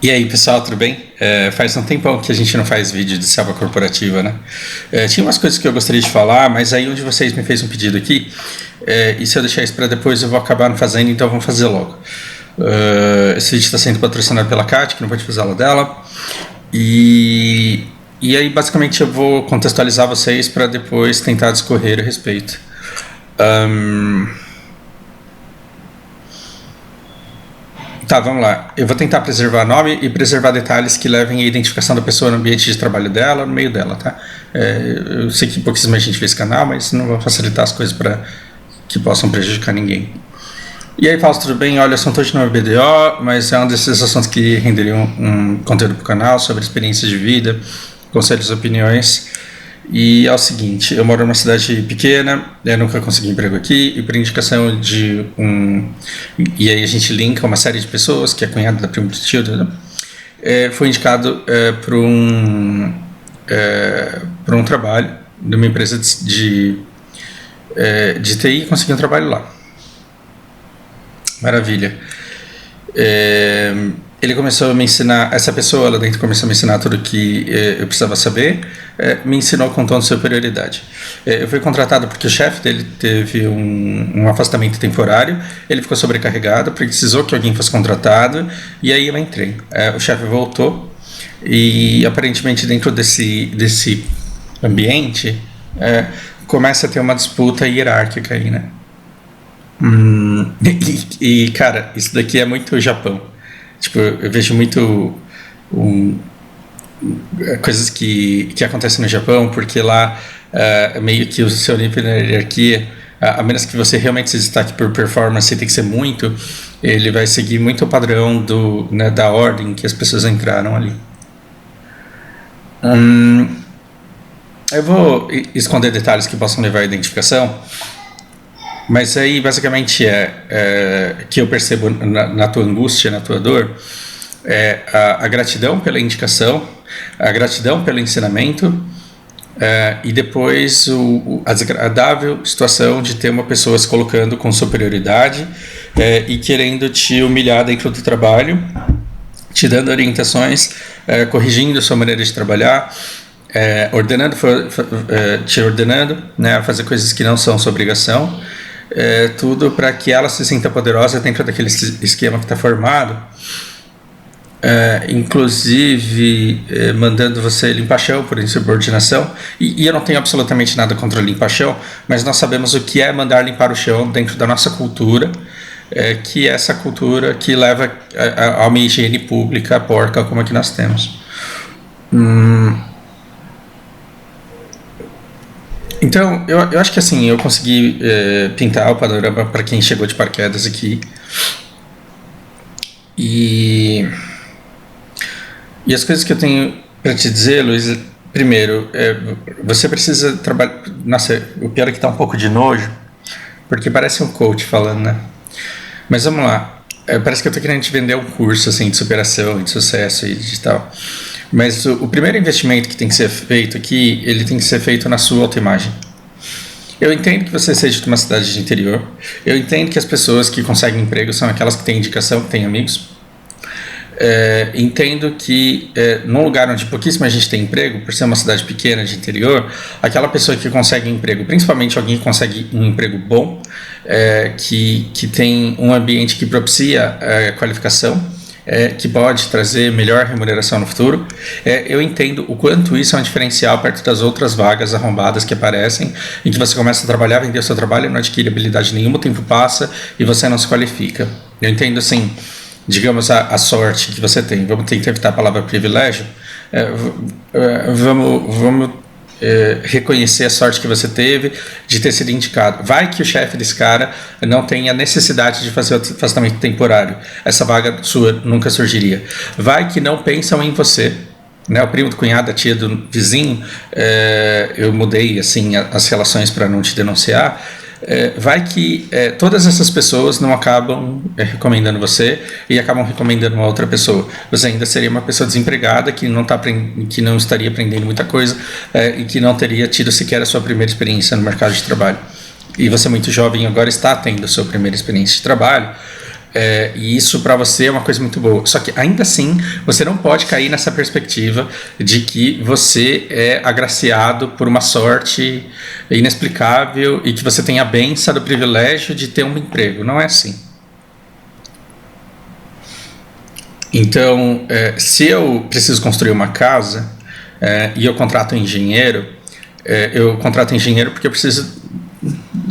E aí, pessoal, tudo bem? Faz um tempão que a gente não faz vídeo de selva corporativa, né? Tinha umas coisas que eu gostaria de falar, mas aí um de vocês me fez um pedido aqui, e se eu deixar isso para depois eu vou acabar não fazendo, então vamos fazer logo. Esse vídeo está sendo patrocinado pela Kat, que não pode fazer aula dela, e aí basicamente eu vou contextualizar vocês para depois tentar discorrer a respeito. Tá, vamos lá. Eu vou tentar preservar nome e preservar detalhes que levem a identificação da pessoa no ambiente de trabalho dela, no meio dela, tá? Eu sei que pouquíssima gente vê esse canal, mas não vou facilitar as coisas para que possam prejudicar ninguém. E aí, Fausto, tudo bem? Olha, eu sou Antônio de novo BDO, mas é um desses assuntos que renderiam um conteúdo para o canal sobre experiências de vida, conselhos e opiniões. E é o seguinte, eu moro numa cidade pequena, eu nunca consegui emprego aqui, e por indicação de e aí a gente linka uma série de pessoas, que é cunhado da prima do tio, foi indicado para um trabalho de uma empresa de TI e consegui um trabalho lá. Maravilha. Ele começou a me ensinar, essa pessoa lá dentro começou a me ensinar tudo que eu precisava saber, me ensinou com tom de superioridade. Eu fui contratado porque o chefe dele teve um afastamento temporário, ele ficou sobrecarregado, precisou que alguém fosse contratado, e aí eu entrei. O chefe voltou, e aparentemente dentro desse ambiente, começa a ter uma disputa hierárquica aí, né? E cara, isso daqui é muito Japão. Tipo, eu vejo muito coisas que acontecem no Japão, porque lá meio que o seu nível na hierarquia, a menos que você realmente se destaque por performance, tem que ser muito, ele vai seguir muito o padrão da ordem que as pessoas entraram ali. Eu vou esconder detalhes que possam levar à identificação, mas aí basicamente que eu percebo na tua angústia, na tua dor, a gratidão pela indicação, a gratidão pelo ensinamento, e depois a desagradável situação de ter uma pessoa se colocando com superioridade e querendo te humilhar dentro do trabalho, te dando orientações, corrigindo a sua maneira de trabalhar, te ordenando, né, a fazer coisas que não são sua obrigação, tudo para que ela se sinta poderosa dentro daquele esquema que está formado, inclusive mandando você limpar chão por insubordinação, e eu não tenho absolutamente nada contra limpar chão, mas nós sabemos o que é mandar limpar o chão dentro da nossa cultura, que é essa cultura que leva a uma higiene pública porca como a que nós temos. Então, eu acho que assim, eu consegui pintar o panorama para quem chegou de paraquedas aqui. E as coisas que eu tenho para te dizer, Luiz, primeiro, você precisa trabalhar. Nossa, o pior é que tá um pouco de nojo, porque parece um coach falando, né? Mas vamos lá. Parece que eu tô querendo te vender um curso assim, de superação, de sucesso e de tal. Mas o primeiro investimento que tem que ser feito aqui, ele tem que ser feito na sua autoimagem. Eu entendo que você seja de uma cidade de interior. Eu entendo que as pessoas que conseguem emprego são aquelas que têm indicação, que têm amigos. Entendo que num lugar onde pouquíssima gente tem emprego, por ser uma cidade pequena de interior, aquela pessoa que consegue emprego, principalmente alguém que consegue um emprego bom, que tem um ambiente que propicia qualificação, que pode trazer melhor remuneração no futuro, eu entendo o quanto isso é um diferencial perto das outras vagas arrombadas que aparecem, em que você começa a trabalhar, vender o seu trabalho e não adquire habilidade nenhuma, o tempo passa e você não se qualifica. Eu entendo assim, digamos, a sorte que você tem. Vamos tentar evitar a palavra privilégio. Vamos reconhecer a sorte que você teve de ter sido indicado. Vai que o chefe desse cara não tenha necessidade de fazer o afastamento temporário. Essa vaga sua nunca surgiria. Vai que não pensam em você, né? O primo do cunhado, a tia do vizinho, eu mudei assim as relações para não te denunciar. Vai que todas essas pessoas não acabam recomendando você e acabam recomendando uma outra pessoa. Você ainda seria uma pessoa desempregada que não estaria aprendendo muita coisa e que não teria tido sequer a sua primeira experiência no mercado de trabalho. E você, muito jovem, agora está tendo a sua primeira experiência de trabalho. E isso para você é uma coisa muito boa. Só que ainda assim, você não pode cair nessa perspectiva de que você é agraciado por uma sorte inexplicável e que você tem a benção do privilégio de ter um emprego. Não é assim. Então, se eu preciso construir uma casa e eu contrato um engenheiro, eu contrato um engenheiro porque eu preciso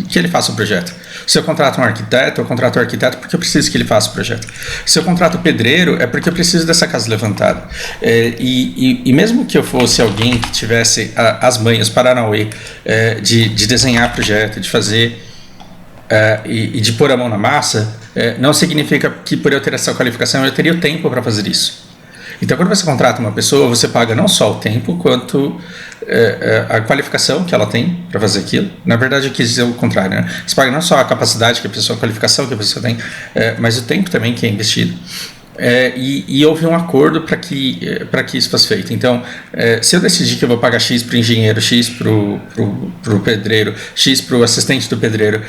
que ele faça o projeto. Se eu contrato um arquiteto, eu contrato um arquiteto porque eu preciso que ele faça o projeto. Se eu contrato um pedreiro, é porque eu preciso dessa casa levantada. E mesmo que eu fosse alguém que tivesse as manhas, Paranauê, de desenhar projeto, de fazer e de pôr a mão na massa, não significa que por eu ter essa qualificação eu teria o tempo para fazer isso. Então, quando você contrata uma pessoa, você paga não só o tempo, quanto a qualificação que ela tem para fazer aquilo. Na verdade, eu quis dizer o contrário, né? Você paga não só a capacidade que a pessoa, a qualificação que a pessoa tem, mas o tempo também que é investido. E houve um acordo para que isso fosse feito. Então, se eu decidir que eu vou pagar X para o engenheiro, X para o pedreiro, X para o assistente do pedreiro,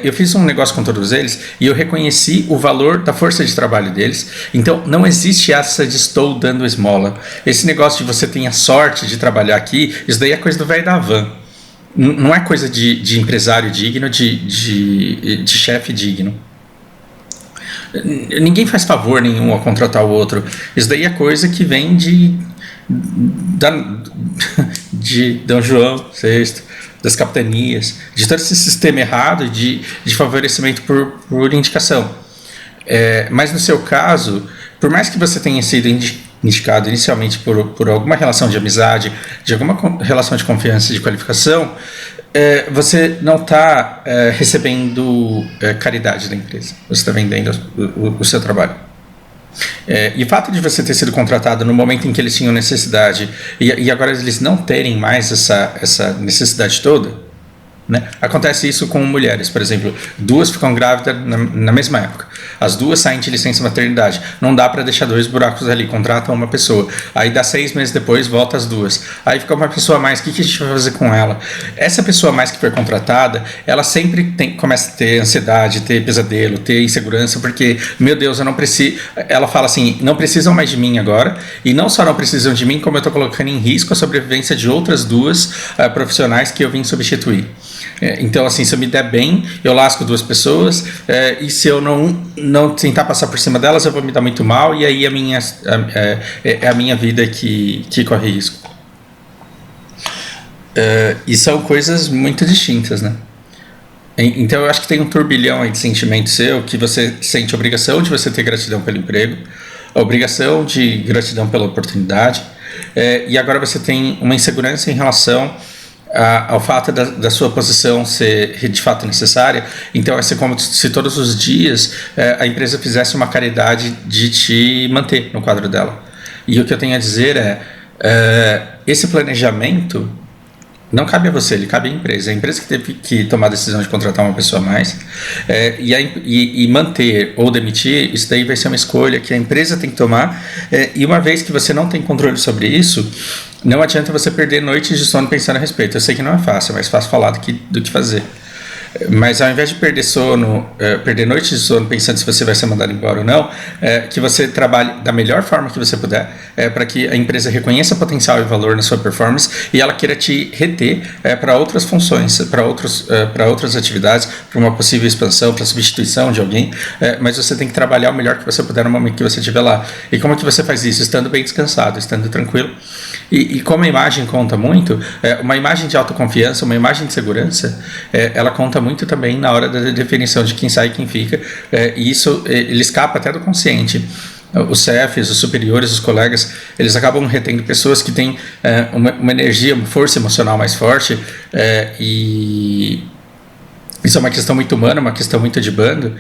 eu fiz um negócio com todos eles e eu reconheci o valor da força de trabalho deles. Então, não existe essa de estou dando esmola. Esse negócio de você ter a sorte de trabalhar aqui, isso daí é coisa do velho da van. Não é coisa de empresário digno, de chefe digno. Ninguém faz favor nenhum ao contratar o outro. Isso daí é coisa que vem de Dom João VI, das capitanias, de todo esse sistema errado de favorecimento por indicação. Mas no seu caso, por mais que você tenha sido indicado inicialmente por alguma relação de amizade, de alguma relação de confiança, de qualificação, você não está recebendo caridade da empresa. Você está vendendo o seu trabalho. E o fato de você ter sido contratado no momento em que eles tinham necessidade e agora eles não terem mais essa necessidade toda, né? Acontece isso com mulheres, por exemplo, duas ficam grávidas na mesma época, as duas saem de licença maternidade, não dá para deixar dois buracos ali, contratam uma pessoa, aí dá 6 meses depois, volta as duas, aí fica uma pessoa a mais, o que a gente vai fazer com ela? Essa pessoa a mais que foi contratada, ela sempre começa a ter ansiedade, ter pesadelo, ter insegurança, porque, meu Deus, eu não preciso, ela fala assim, não precisam mais de mim agora, e não só não precisam de mim, como eu estou colocando em risco a sobrevivência de outras duas profissionais que eu vim substituir. Então, assim, se eu me der bem, eu lasco duas pessoas, e se eu não tentar passar por cima delas, eu vou me dar muito mal, e aí é a minha vida que corre risco. E são coisas muito distintas, né? Então, eu acho que tem um turbilhão aí de sentimento seu, que você sente a obrigação de você ter gratidão pelo emprego, a obrigação de gratidão pela oportunidade, e agora você tem uma insegurança em relação ao fato da sua posição ser de fato necessária. Então vai ser como se todos os dias a empresa fizesse uma caridade de te manter no quadro dela. E o que eu tenho a dizer esse planejamento não cabe a você, ele cabe à empresa. A empresa que teve que tomar a decisão de contratar uma pessoa a mais e manter ou demitir, isso daí vai ser uma escolha que a empresa tem que tomar, e uma vez que você não tem controle sobre isso, não adianta você perder noites de sono pensando a respeito. Eu sei que não é fácil, é mais fácil falar do que fazer. Mas ao invés de perder noites de sono pensando se você vai ser mandado embora ou não, que você trabalhe da melhor forma que você puder, para que a empresa reconheça potencial e valor na sua performance e ela queira te reter para outras funções, para outras atividades, para uma possível expansão, para substituição de alguém, mas você tem que trabalhar o melhor que você puder no momento que você estiver lá. E como é que você faz isso? Estando bem descansado, estando tranquilo. E como a imagem conta muito, uma imagem de autoconfiança, uma imagem de segurança, ela conta muito também na hora da definição de quem sai e quem fica, e isso ele escapa até do consciente. Os chefes, os superiores, os colegas, eles acabam retendo pessoas que têm uma energia, uma força emocional mais forte, e isso é uma questão muito humana, uma questão muito de bando,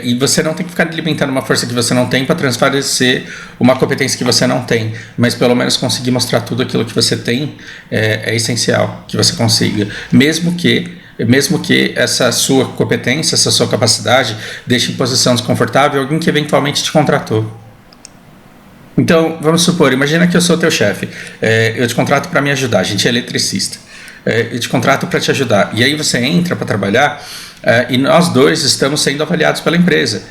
e você não tem que ficar alimentando uma força que você não tem para transparecer uma competência que você não tem, mas pelo menos conseguir mostrar tudo aquilo que você tem é essencial que você consiga, mesmo que essa sua competência, essa sua capacidade deixe em posição desconfortável alguém que eventualmente te contratou. Então, vamos supor, imagina que eu sou teu chefe, eu te contrato para me ajudar, a gente é eletricista, eu te contrato para te ajudar, e aí você entra para trabalhar, e nós dois estamos sendo avaliados pela empresa,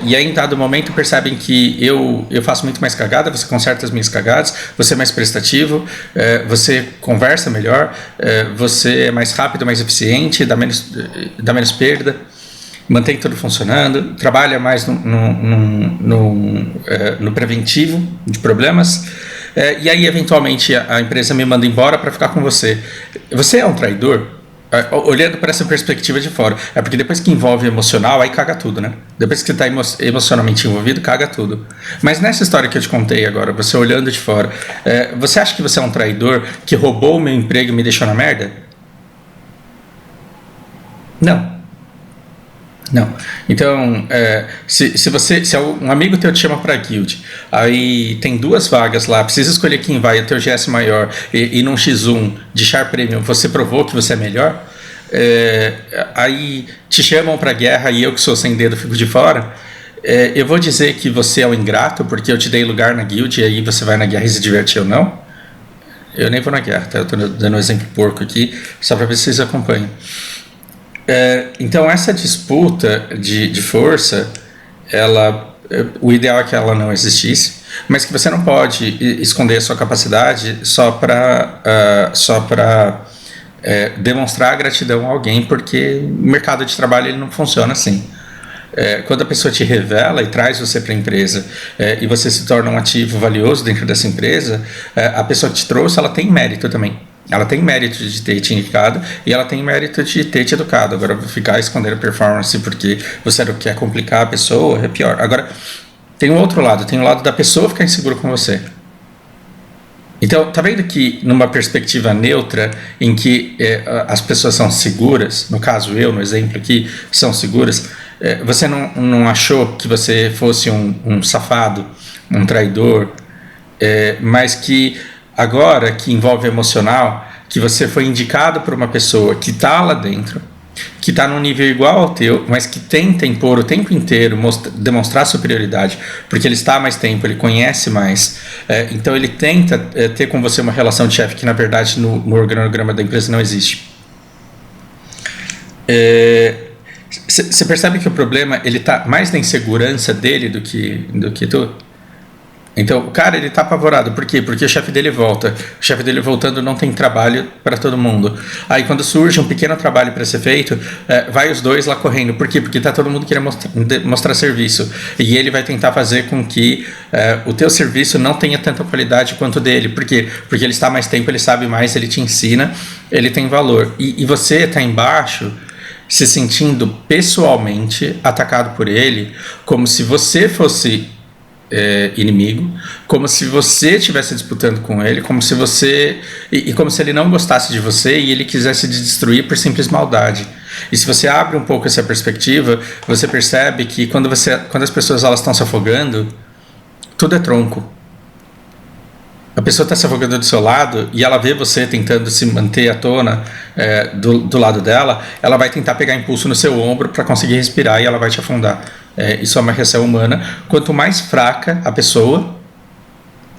E aí, em dado momento, percebem que eu faço muito mais cagada, você conserta as minhas cagadas, você é mais prestativo, você conversa melhor, você é mais rápido, mais eficiente, dá menos perda, mantém tudo funcionando, trabalha mais no preventivo de problemas. E aí, eventualmente, a empresa me manda embora para ficar com você. Você é um traidor? Olhando para essa perspectiva de fora. É porque depois que envolve emocional, aí caga tudo, né? Depois que você está emocionalmente envolvido, caga tudo. Mas nessa história que eu te contei agora, você olhando de fora, você acha que você é um traidor que roubou o meu emprego e me deixou na merda? Não. Não. Então, se um amigo teu te chama para guild, aí tem 2 vagas lá, precisa escolher quem vai, o teu GS maior, e num X1 de Char Premium você provou que você é melhor, aí te chamam para guerra e eu que sou sem dedo fico de fora, eu vou dizer que você é um ingrato porque eu te dei lugar na guild e aí você vai na guerra e se diverte ou não? Eu nem vou na guerra, tá? Eu tô dando um exemplo porco aqui, só para ver se vocês acompanham. Então essa disputa de força, o ideal é que ela não existisse, mas que você não pode esconder a sua capacidade só para demonstrar gratidão a alguém, porque o mercado de trabalho ele não funciona assim. Quando a pessoa te revela e traz você para a empresa e você se torna um ativo valioso dentro dessa empresa, a pessoa que te trouxe, ela tem mérito também. Ela tem mérito de ter te indicado e ela tem mérito de ter te educado. Agora, ficar escondendo performance porque você quer complicar a pessoa é pior. Agora, tem um outro lado. Tem o lado da pessoa ficar insegura com você. Então, tá vendo que numa perspectiva neutra, em que as pessoas são seguras, no caso eu, no exemplo aqui, são seguras, você não achou que você fosse um safado, um traidor, mas que agora que envolve emocional, que você foi indicado por uma pessoa que está lá dentro, que está num nível igual ao teu, mas que tenta impor o tempo inteiro, demonstrar superioridade, porque ele está há mais tempo, ele conhece mais, então ele tenta ter com você uma relação de chefe que na verdade no organograma da empresa não existe. Você percebe que o problema ele está mais na insegurança dele do que tu? Então, o cara, ele tá apavorado. Por quê? Porque o chefe dele volta. O chefe dele voltando não tem trabalho para todo mundo. Aí, quando surge um pequeno trabalho para ser feito, vai os dois lá correndo. Por quê? Porque tá todo mundo querendo mostrar serviço. E ele vai tentar fazer com que o teu serviço não tenha tanta qualidade quanto o dele. Por quê? Porque ele está há mais tempo, ele sabe mais, ele te ensina, ele tem valor. E você tá embaixo se sentindo pessoalmente atacado por ele, como se você fosse inimigo, como se você estivesse disputando com ele, como se você como se ele não gostasse de você e ele quisesse te destruir por simples maldade. E se você abre um pouco essa perspectiva, você percebe que quando as pessoas elas estão se afogando, tudo é tronco. A pessoa está se afogando do seu lado e ela vê você tentando se manter à tona do lado dela, ela vai tentar pegar impulso no seu ombro para conseguir respirar e ela vai te afundar. Isso é uma reação humana. Quanto mais fraca a pessoa,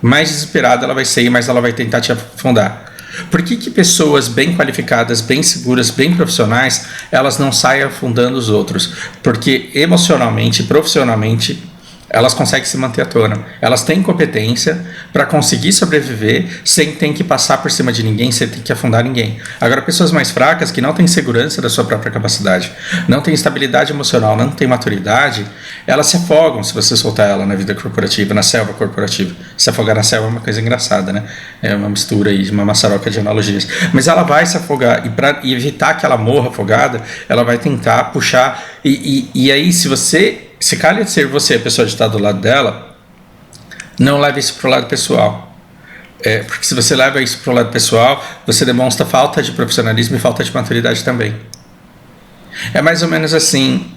mais desesperada ela vai ser e mais ela vai tentar te afundar. Por que pessoas bem qualificadas, bem seguras, bem profissionais, elas não saem afundando os outros? Porque emocionalmente, profissionalmente, elas conseguem se manter à tona. Elas têm competência para conseguir sobreviver sem ter que passar por cima de ninguém, sem ter que afundar ninguém. Agora, pessoas mais fracas, que não têm segurança da sua própria capacidade, não têm estabilidade emocional, não têm maturidade, elas se afogam se você soltar ela na vida corporativa, na selva corporativa. Se afogar na selva é uma coisa engraçada, né? É uma mistura aí, uma maçaroca de analogias. Mas ela vai se afogar, e para evitar que ela morra afogada, ela vai tentar puxar. E aí, se calha de ser você a pessoa de estar do lado dela, não leve isso para o lado pessoal. Porque se você leva isso para o lado pessoal, você demonstra falta de profissionalismo e falta de maturidade também. É mais ou menos assim,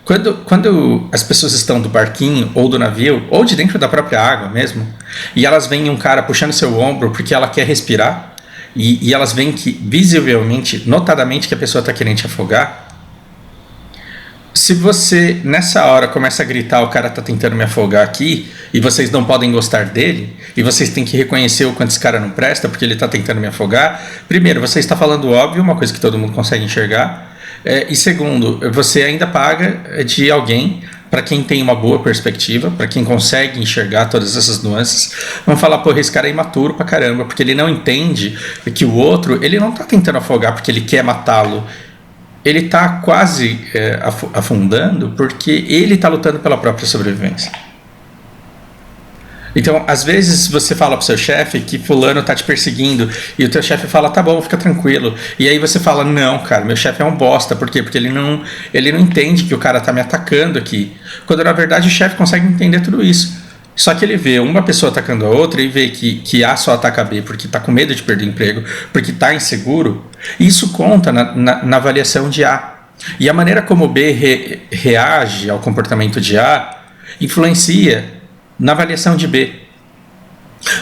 quando as pessoas estão do barquinho ou do navio, ou de dentro da própria água mesmo, e elas veem um cara puxando seu ombro porque ela quer respirar, e elas veem que visivelmente, notadamente que a pessoa está querendo te afogar, se você nessa hora começa a gritar, o cara está tentando me afogar aqui, e vocês não podem gostar dele, e vocês têm que reconhecer o quanto esse cara não presta porque ele está tentando me afogar, primeiro, você está falando óbvio, uma coisa que todo mundo consegue enxergar, e segundo, você ainda paga de alguém para quem tem uma boa perspectiva, para quem consegue enxergar todas essas nuances, vão falar, porra, esse cara é imaturo pra caramba, porque ele não entende que o outro, ele não tá tentando afogar porque ele quer matá-lo. Ele tá quase afundando porque ele tá lutando pela própria sobrevivência. Então, às vezes você fala pro seu chefe que fulano tá te perseguindo e o teu chefe fala, tá bom, fica tranquilo. E aí você fala, não, cara, meu chefe é um bosta. Por quê? Porque ele não entende que o cara tá me atacando aqui. Quando na verdade o chefe consegue entender tudo isso. Só que ele vê uma pessoa atacando a outra e vê que A só ataca B porque tá com medo de perder o emprego, porque tá inseguro. E isso conta na avaliação de A. E a maneira como B reage ao comportamento de A influencia na avaliação de B.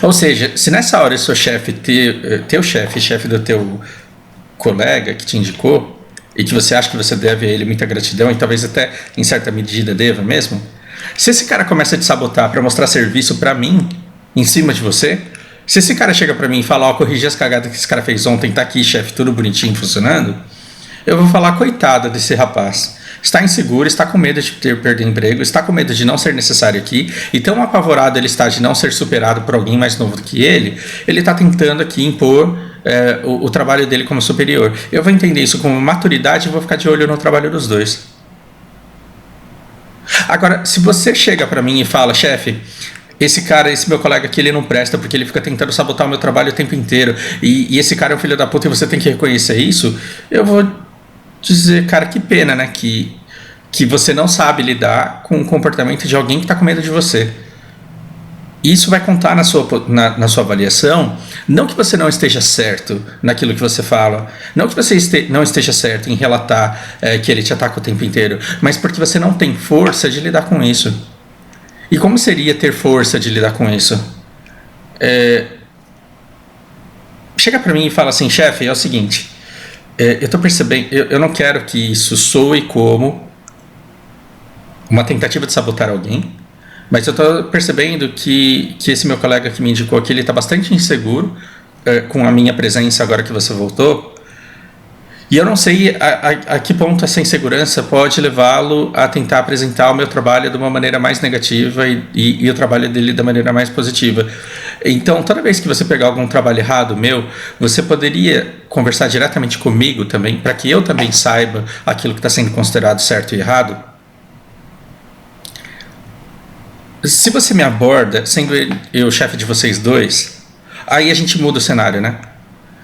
Ou seja, se nessa hora o seu chefe, teu chefe do teu colega que te indicou, e que você acha que você deve a ele muita gratidão, e talvez até em certa medida deva mesmo, se esse cara começa a te sabotar para mostrar serviço para mim, em cima de você, se esse cara chega para mim e fala, ó, corrigi as cagadas que esse cara fez ontem, tá aqui, chefe, tudo bonitinho, funcionando, eu vou falar, coitada desse rapaz. Está inseguro, está com medo de perder emprego, está com medo de não ser necessário aqui, e tão apavorado ele está de não ser superado por alguém mais novo do que ele está tentando aqui impor o trabalho dele como superior. Eu vou entender isso como maturidade e vou ficar de olho no trabalho dos dois. Agora, se você chega para mim e fala, chefe, esse meu colega aqui, ele não presta porque ele fica tentando sabotar o meu trabalho o tempo inteiro, e esse cara é um filho da puta e você tem que reconhecer isso, eu vou dizer, cara, que pena, né, que você não sabe lidar com o comportamento de alguém que está com medo de você. Isso vai contar na sua avaliação, não que você não esteja certo naquilo que você fala, não que você não esteja certo em relatar que ele te ataca o tempo inteiro, mas porque você não tem força de lidar com isso. E como seria ter força de lidar com isso? Chega para mim e fala assim, chefe, é o seguinte, eu estou percebendo, eu não quero que isso soe como uma tentativa de sabotar alguém, mas eu estou percebendo que esse meu colega que me indicou aqui, ele está bastante inseguro com a minha presença agora que você voltou, e eu não sei a que ponto essa insegurança pode levá-lo a tentar apresentar o meu trabalho de uma maneira mais negativa e o trabalho dele da maneira mais positiva. Então, toda vez que você pegar algum trabalho errado meu, você poderia conversar diretamente comigo também, para que eu também saiba aquilo que está sendo considerado certo e errado? Se você me aborda, sendo eu o chefe de vocês dois, aí a gente muda o cenário, né?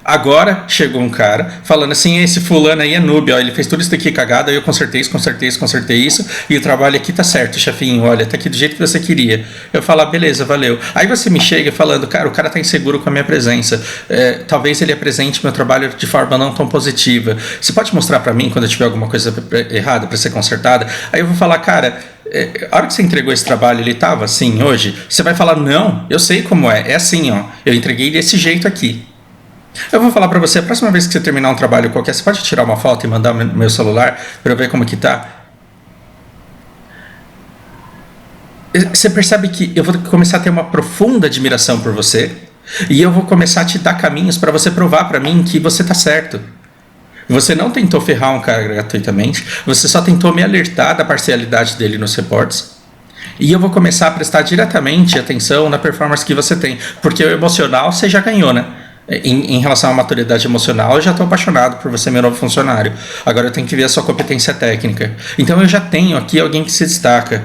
Agora chegou um cara falando assim, esse fulano aí é noob, ó, ele fez tudo isso aqui cagado, aí eu consertei isso, e o trabalho aqui tá certo, chefinho, olha, tá aqui do jeito que você queria. Eu falo, beleza, valeu. Aí você me chega falando, cara, o cara tá inseguro com a minha presença, talvez ele apresente meu trabalho de forma não tão positiva. Você pode mostrar pra mim quando eu tiver alguma coisa errada pra ser consertada? Aí eu vou falar, cara, a hora que você entregou esse trabalho, ele tava assim hoje? Você vai falar, não, eu sei como é assim, ó, eu entreguei desse jeito aqui. Eu vou falar pra você, a próxima vez que você terminar um trabalho qualquer, você pode tirar uma foto e mandar no meu celular pra eu ver como que tá? Você percebe que eu vou começar a ter uma profunda admiração por você, e eu vou começar a te dar caminhos pra você provar pra mim que você tá certo. Você não tentou ferrar um cara gratuitamente, você só tentou me alertar da parcialidade dele nos reportes. E eu vou começar a prestar diretamente atenção na performance que você tem, porque o emocional você já ganhou, né? Em relação à maturidade emocional, eu já estou apaixonado por você, meu novo funcionário. Agora eu tenho que ver a sua competência técnica. Então eu já tenho aqui alguém que se destaca.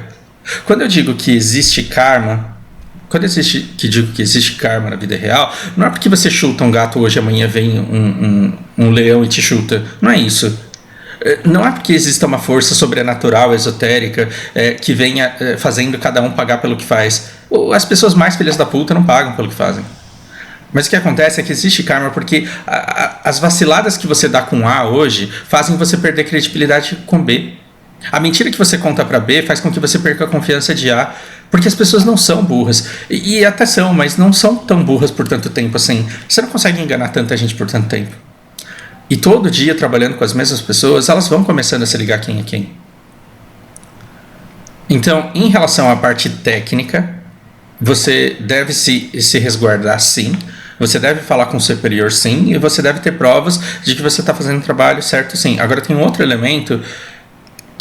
Quando eu digo que existe karma, digo que existe karma na vida real, não é porque você chuta um gato hoje, amanhã vem um leão e te chuta. Não é isso. Não é porque exista uma força sobrenatural, esotérica, que venha fazendo cada um pagar pelo que faz. As pessoas mais filhas da puta não pagam pelo que fazem. Mas o que acontece é que existe karma porque as vaciladas que você dá com A hoje fazem você perder credibilidade com B. A mentira que você conta para B faz com que você perca a confiança de A, porque as pessoas não são burras. E até são, mas não são tão burras por tanto tempo assim. Você não consegue enganar tanta gente por tanto tempo. E todo dia, trabalhando com as mesmas pessoas, elas vão começando a se ligar quem é quem. Então, em relação à parte técnica, você deve se resguardar sim. Você deve falar com o superior sim, e você deve ter provas de que você está fazendo o trabalho certo sim. Agora tem um outro elemento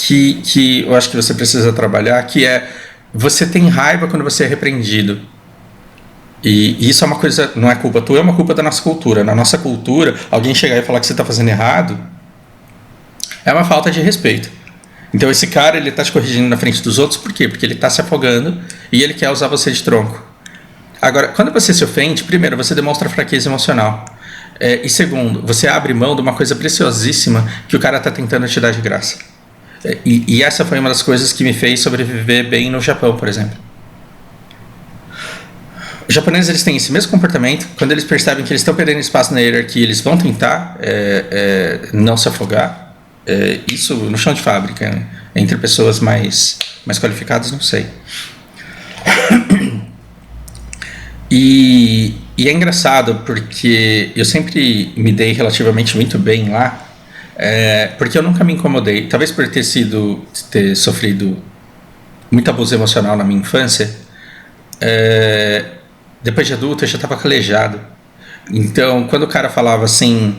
que eu acho que você precisa trabalhar, que é você tem raiva quando você é repreendido. E isso é uma coisa, não é culpa tua, é uma culpa da nossa cultura. Na nossa cultura, alguém chegar e falar que você está fazendo errado é uma falta de respeito. Então esse cara, ele está te corrigindo na frente dos outros, por quê? Porque ele está se afogando e ele quer usar você de tronco. Agora, quando você se ofende, primeiro, você demonstra fraqueza emocional. E segundo, você abre mão de uma coisa preciosíssima que o cara está tentando te dar de graça. E essa foi uma das coisas que me fez sobreviver bem no Japão, por exemplo. Os japoneses, eles têm esse mesmo comportamento. Quando eles percebem que eles estão perdendo espaço na hierarquia, eles vão tentar não se afogar. Isso no chão de fábrica, né? Entre pessoas mais qualificadas, não sei. E é engraçado porque eu sempre me dei relativamente muito bem lá, porque eu nunca me incomodei. Talvez por ter sofrido muito abuso emocional na minha infância, depois de adulto eu já estava calejado. Então, quando o cara falava assim,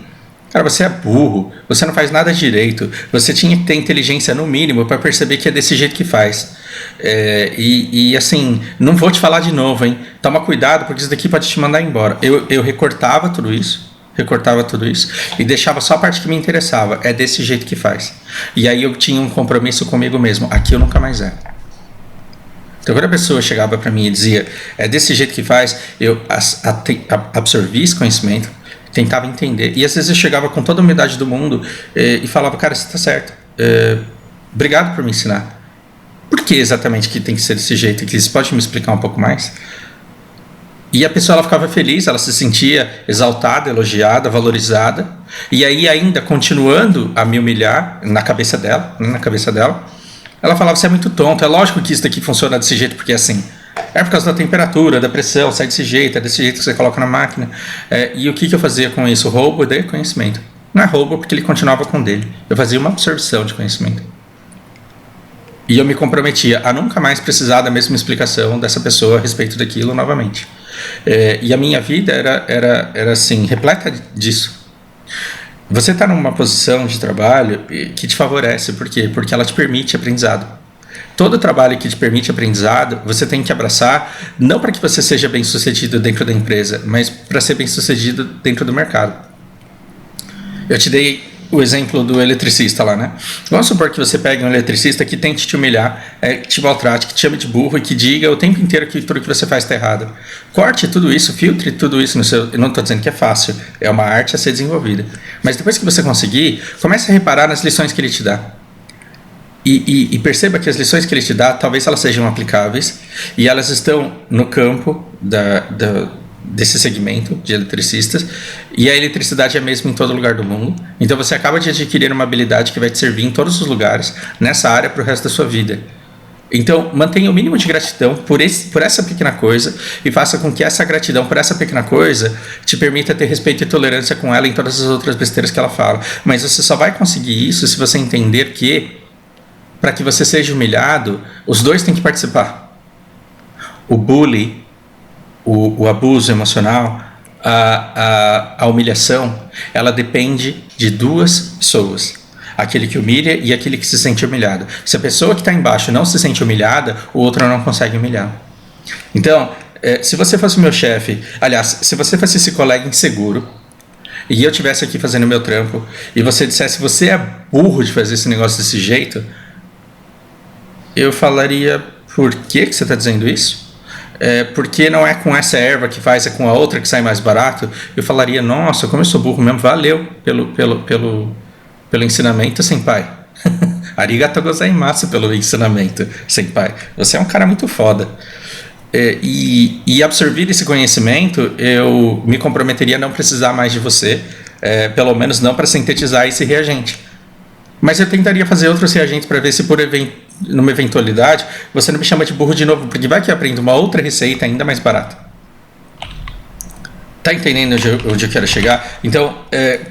cara, você é burro, você não faz nada direito, você tinha que ter inteligência no mínimo para perceber que é desse jeito que faz. E assim, não vou te falar de novo, hein? Toma cuidado, porque isso daqui pode te mandar embora. Eu recortava tudo isso e deixava só a parte que me interessava. É desse jeito que faz. E aí eu tinha um compromisso comigo mesmo. Aqui eu nunca mais é. Então quando a pessoa chegava para mim e dizia, é desse jeito que faz, eu absorvia esse conhecimento, tentava entender. E às vezes eu chegava com toda a humildade do mundo e falava, cara, você está certo. Obrigado por me ensinar. Por que exatamente que tem que ser desse jeito? Você pode me explicar um pouco mais? E a pessoa, ela ficava feliz, ela se sentia exaltada, elogiada, valorizada. E aí ainda continuando a me humilhar na cabeça dela, ela falava, você é muito tonto, é lógico que isso daqui funciona desse jeito, porque é assim. É por causa da temperatura, da pressão, sai desse jeito, é desse jeito que você coloca na máquina. E o que eu fazia com isso? Roubo de conhecimento. Não é roubo porque ele continuava com dele. Eu fazia uma absorção de conhecimento. E eu me comprometia a nunca mais precisar da mesma explicação dessa pessoa a respeito daquilo novamente. E a minha vida era assim, repleta disso. Você está numa posição de trabalho que te favorece. Por quê? Porque ela te permite aprendizado. Todo trabalho que te permite aprendizado, você tem que abraçar, não para que você seja bem sucedido dentro da empresa, mas para ser bem sucedido dentro do mercado. Eu te dei o exemplo do eletricista lá, né? Vamos supor que você pegue um eletricista que tente te humilhar, que te maltrate, que te chame de burro e que diga o tempo inteiro que tudo que você faz está errado. Corte tudo isso, filtre tudo isso no seu... Eu não estou dizendo que é fácil, é uma arte a ser desenvolvida. Mas depois que você conseguir, comece a reparar nas lições que ele te dá. E perceba que as lições que ele te dá, talvez elas sejam aplicáveis e elas estão no campo desse segmento de eletricistas, e a eletricidade é mesmo em todo lugar do mundo. Então você acaba de adquirir uma habilidade que vai te servir em todos os lugares nessa área para o resto da sua vida. Então mantenha o mínimo de gratidão por essa pequena coisa e faça com que essa gratidão por essa pequena coisa te permita ter respeito e tolerância com ela em todas as outras besteiras que ela fala. Mas você só vai conseguir isso se você entender que, para que você seja humilhado, os dois têm que participar. O bullying, o abuso emocional, a humilhação, ela depende de duas pessoas. Aquele que humilha e aquele que se sente humilhado. Se a pessoa que está embaixo não se sente humilhada, o outro não consegue humilhar. Então, se você fosse meu chefe, aliás, se você fosse esse colega inseguro, e eu estivesse aqui fazendo meu trampo, e você dissesse, você é burro de fazer esse negócio desse jeito, eu falaria, por que você está dizendo isso? Porque não é com essa erva que faz, é com a outra que sai mais barato. Eu falaria, nossa, como eu sou burro mesmo, valeu pelo ensinamento, senpai. Arigato gozaimasu pelo ensinamento, senpai. Você é um cara muito foda. E absorver esse conhecimento, eu me comprometeria a não precisar mais de você, pelo menos não para sintetizar esse reagente. Mas eu tentaria fazer outros reagentes para ver se numa eventualidade você não me chama de burro de novo, porque vai que eu aprendo uma outra receita ainda mais barata. Tá entendendo onde eu quero chegar? Então,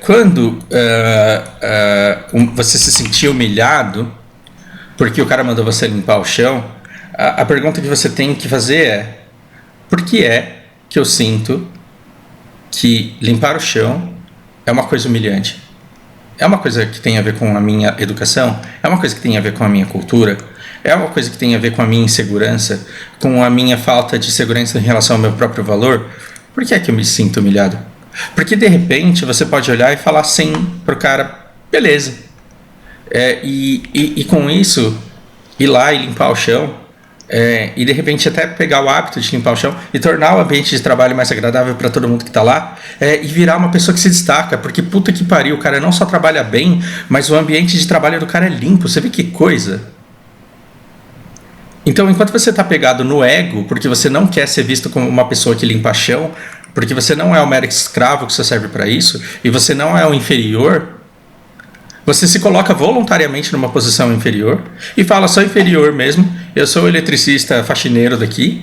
quando você se sentir humilhado porque o cara mandou você limpar o chão, a pergunta que você tem que fazer é: por que é que eu sinto que limpar o chão é uma coisa humilhante? é uma coisa que tem a ver com a minha educação, é uma coisa que tem a ver com a minha cultura, é uma coisa que tem a ver com a minha insegurança, com a minha falta de segurança em relação ao meu próprio valor. Por que é que eu me sinto humilhado? Porque de repente você pode olhar e falar sim pro cara, beleza. E com isso, ir lá e limpar o chão, e de repente até pegar o hábito de limpar o chão e tornar o ambiente de trabalho mais agradável para todo mundo que está lá, e virar uma pessoa que se destaca, porque puta que pariu, o cara não só trabalha bem, mas o ambiente de trabalho do cara é limpo, você vê que coisa. Então, enquanto você está pegado no ego, porque você não quer ser visto como uma pessoa que limpa chão, porque você não é o mero escravo que só serve para isso, e você não é o inferior, você se coloca voluntariamente numa posição inferior e fala, sou inferior mesmo, eu sou o eletricista faxineiro daqui,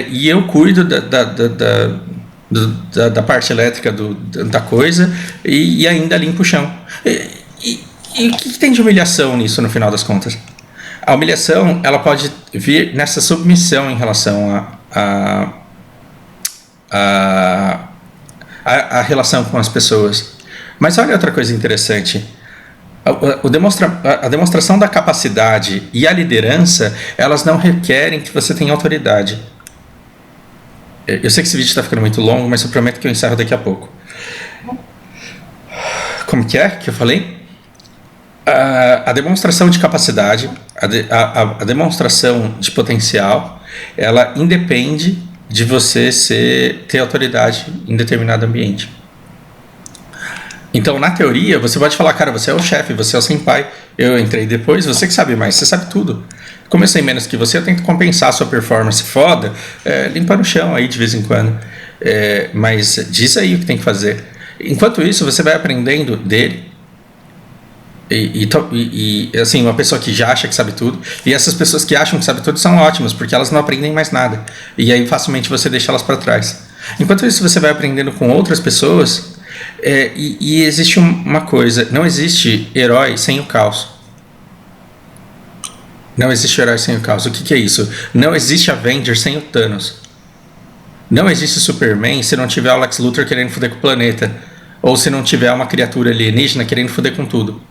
e eu cuido da parte elétrica da coisa e ainda limpo o chão. E o que tem de humilhação nisso, no final das contas? A humilhação, ela pode vir nessa submissão em relação a relação com as pessoas. Mas olha outra coisa interessante. A demonstração da capacidade e a liderança, elas não requerem que você tenha autoridade. Eu sei que esse vídeo está ficando muito longo, mas eu prometo que eu encerro daqui a pouco. Como que eu falei? A demonstração de capacidade, a demonstração de potencial, ela independe de você ter autoridade em determinado ambiente. Então, na teoria, você pode falar, cara, você é o chefe, você é o senpai, eu entrei depois, você que sabe mais, você sabe tudo. Como eu sei menos que você, eu tento compensar a sua performance foda, limpando o chão aí de vez em quando. Mas diz aí o que tem que fazer. Enquanto isso, você vai aprendendo dele. E assim, uma pessoa que já acha que sabe tudo, e essas pessoas que acham que sabe tudo são ótimas, porque elas não aprendem mais nada, e aí facilmente você deixa elas para trás. Enquanto isso, você vai aprendendo com outras pessoas, e existe uma coisa, não existe herói sem o caos. Não existe herói sem o caos. O que é isso? Não existe Avenger sem o Thanos. Não existe Superman se não tiver o Lex Luthor querendo foder com o planeta, ou se não tiver uma criatura alienígena querendo foder com tudo.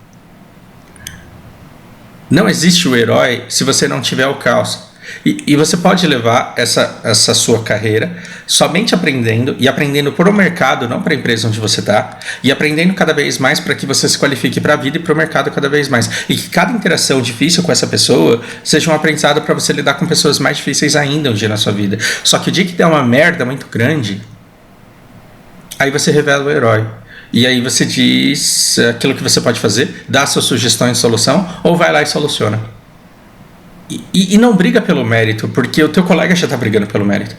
Não existe o herói se você não tiver o caos. E você pode levar essa sua carreira somente aprendendo, e aprendendo para o mercado, não para a empresa onde você está, e aprendendo cada vez mais para que você se qualifique para a vida e para o mercado cada vez mais. E que cada interação difícil com essa pessoa seja um aprendizado para você lidar com pessoas mais difíceis ainda um dia na sua vida. Só que o dia que der uma merda muito grande, aí você revela o herói. E aí você diz aquilo que você pode fazer, dá suas sugestões de solução, ou vai lá e soluciona. E não briga pelo mérito, porque o teu colega já está brigando pelo mérito.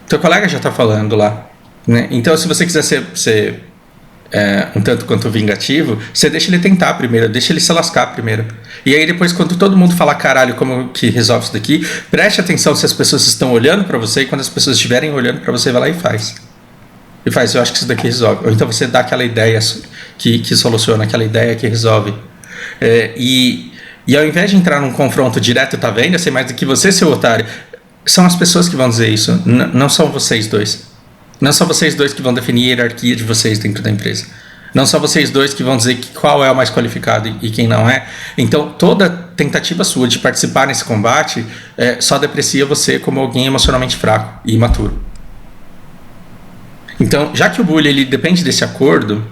O teu colega já está falando lá, né? Então, se você quiser ser um tanto quanto vingativo, você deixa ele tentar primeiro, deixa ele se lascar primeiro. E aí depois, quando todo mundo falar, caralho, como que resolve isso daqui, preste atenção se as pessoas estão olhando para você, e quando as pessoas estiverem olhando para você, vai lá e faz. Eu acho que isso daqui resolve. Ou então você dá aquela ideia que soluciona, aquela ideia que resolve. E ao invés de entrar num confronto direto, tá vendo? Eu sei mais do que você, seu otário. São as pessoas que vão dizer isso, não são vocês dois. Não são vocês dois que vão definir a hierarquia de vocês dentro da empresa. Não são vocês dois que vão dizer qual é o mais qualificado e quem não é. Então, toda tentativa sua de participar nesse combate só deprecia você como alguém emocionalmente fraco e imaturo. Então, já que o bullying ele depende desse acordo,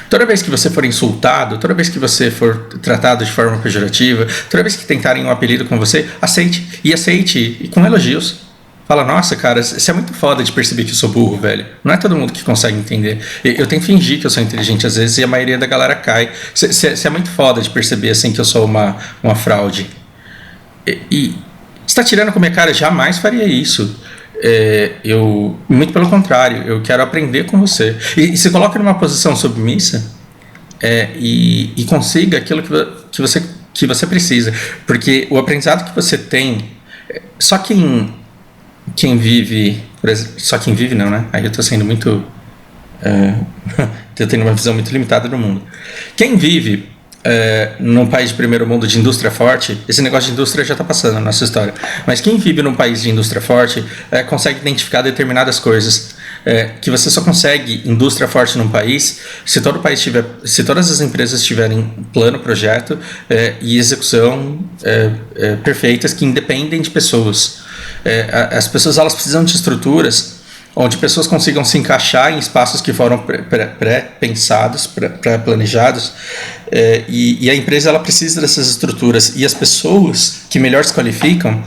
toda vez que você for insultado, toda vez que você for tratado de forma pejorativa, toda vez que tentarem um apelido com você, aceite. E aceite e com elogios. Fala, nossa, cara, você é muito foda de perceber que eu sou burro, velho. Não é todo mundo que consegue entender. Eu tenho que fingir que eu sou inteligente às vezes e a maioria da galera cai. Você é muito foda de perceber assim que eu sou uma fraude. E você tá tirando com a minha cara? Jamais faria isso. Muito pelo contrário, eu quero aprender com você. E se coloca numa posição submissa e consiga aquilo que você precisa. Porque o aprendizado que você tem, só quem vive, só quem vive não, né? Aí eu tô sendo muito eu tenho uma visão muito limitada do mundo. Quem vive num país de primeiro mundo de indústria forte, esse negócio de indústria já está passando na nossa história, mas quem vive num país de indústria forte consegue identificar determinadas coisas, que você só consegue indústria forte num país se todo o país tiver, se todas as empresas tiverem plano, projeto e execução perfeitas, que independem de pessoas. As pessoas, elas precisam de estruturas onde pessoas consigam se encaixar em espaços que foram pré-pensados, pré-planejados, e a empresa, ela precisa dessas estruturas, e as pessoas que melhor se qualificam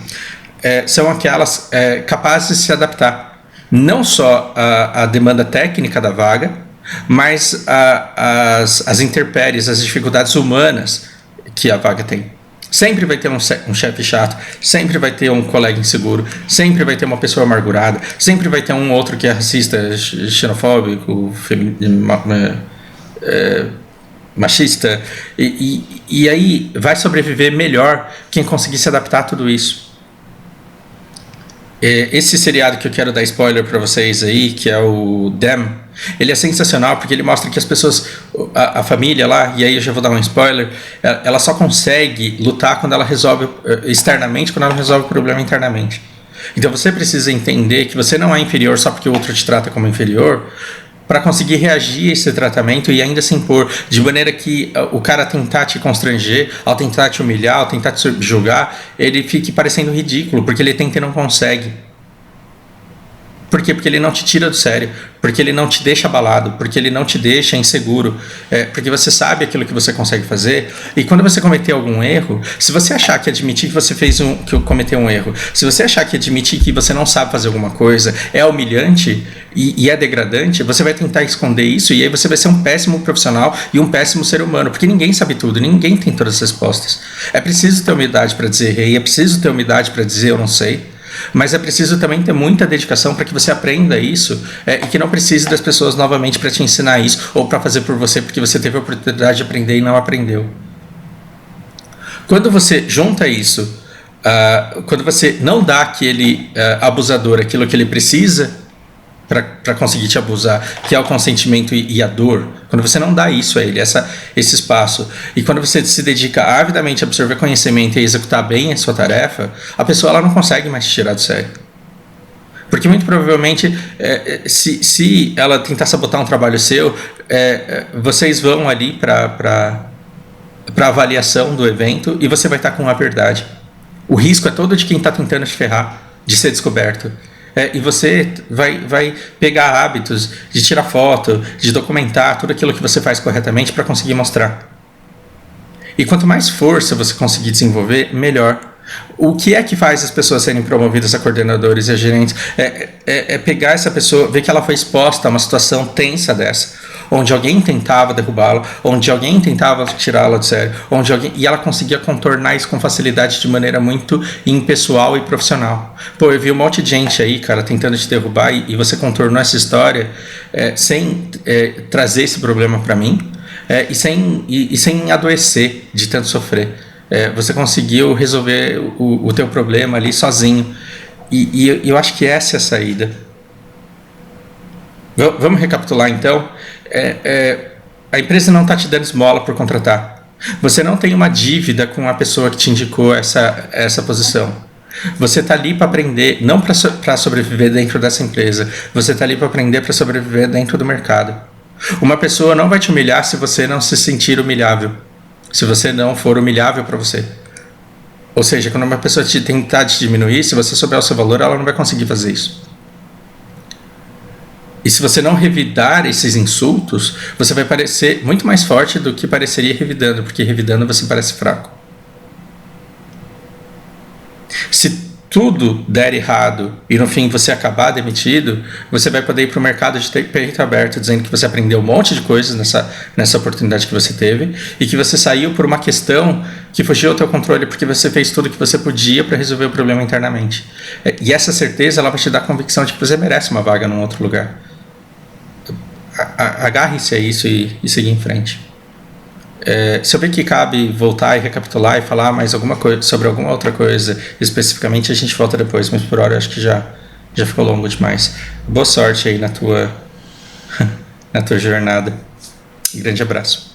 são aquelas capazes de se adaptar, não só à demanda técnica da vaga, mas as intempéries, as dificuldades humanas que a vaga tem. Sempre vai ter um chefe chato, sempre vai ter um colega inseguro, sempre vai ter uma pessoa amargurada, sempre vai ter um outro que é racista, xenofóbico, machista, e aí vai sobreviver melhor quem conseguir se adaptar a tudo isso. Esse seriado que eu quero dar spoiler para vocês aí, que é o Them, ele é sensacional porque ele mostra que as pessoas, a família lá, e aí eu já vou dar um spoiler, ela só consegue lutar quando ela resolve externamente, quando ela resolve o problema internamente. Então você precisa entender que você não é inferior só porque o outro te trata como inferior, para conseguir reagir a esse tratamento e ainda se impor, de maneira que o cara tentar te constranger, ao tentar te humilhar, ao tentar te subjugar, ele fique parecendo ridículo, porque ele tenta e não consegue. Por quê? Porque ele não te tira do sério, porque ele não te deixa abalado, porque ele não te deixa inseguro, porque você sabe aquilo que você consegue fazer, e quando você cometer algum erro, se você achar que admitir que você que cometeu um erro, se você achar que admitir que você não sabe fazer alguma coisa é humilhante e é degradante, você vai tentar esconder isso, e aí você vai ser um péssimo profissional e um péssimo ser humano, porque ninguém sabe tudo, ninguém tem todas as respostas. É preciso ter humildade para dizer errei, é preciso ter humildade para dizer eu não sei, mas é preciso também ter muita dedicação para que você aprenda isso e que não precise das pessoas novamente para te ensinar isso ou para fazer por você porque você teve a oportunidade de aprender e não aprendeu. Quando você junta isso, quando você não dá àquele abusador aquilo que ele precisa para conseguir te abusar, que é o consentimento e a dor, quando você não dá isso a ele, esse espaço, e quando você se dedica avidamente a absorver conhecimento e a executar bem a sua tarefa, a pessoa, ela não consegue mais te tirar do sério. Porque muito provavelmente, se ela tentar sabotar um trabalho seu, vocês vão ali para avaliação do evento e você vai estar com a verdade. O risco é todo de quem está tentando te ferrar, de ser descoberto. E você vai pegar hábitos de tirar foto, de documentar tudo aquilo que você faz corretamente para conseguir mostrar. E quanto mais força você conseguir desenvolver, melhor. O que é que faz as pessoas serem promovidas a coordenadores e a gerentes? É pegar essa pessoa, ver que ela foi exposta a uma situação tensa dessa, onde alguém tentava derrubá-la, onde alguém tentava tirá-la do sério, e ela conseguia contornar isso com facilidade de maneira muito impessoal e profissional. Pô, eu vi um monte de gente aí, cara, tentando te derrubar e você contornou essa história sem trazer esse problema para mim e sem adoecer de tanto sofrer. Você conseguiu resolver o teu problema ali sozinho. E eu acho que essa é a saída. Vamos recapitular então. A empresa não está te dando esmola por contratar. Você não tem uma dívida com a pessoa que te indicou essa posição. Você está ali para aprender, não para sobreviver dentro dessa empresa. Você está ali para aprender para sobreviver dentro do mercado. Uma pessoa não vai te humilhar se você não se sentir humilhável, se você não for humilhável para você. Ou seja, quando uma pessoa tentar te diminuir, se você souber o seu valor, ela não vai conseguir fazer isso. E se você não revidar esses insultos, você vai parecer muito mais forte do que pareceria revidando, porque revidando você parece fraco. Se tudo der errado e no fim você acabar demitido, você vai poder ir para o mercado de peito aberto dizendo que você aprendeu um monte de coisas nessa oportunidade que você teve e que você saiu por uma questão que fugiu ao teu controle porque você fez tudo que você podia para resolver o problema internamente. E essa certeza, ela vai te dar a convicção de que você merece uma vaga num outro lugar. Agarre-se a isso e seguir em frente. Se eu ver que cabe voltar e recapitular e falar mais alguma coisa sobre alguma outra coisa especificamente, a gente volta depois, mas por hora eu acho que já ficou longo demais. Boa sorte aí na tua jornada. Grande abraço.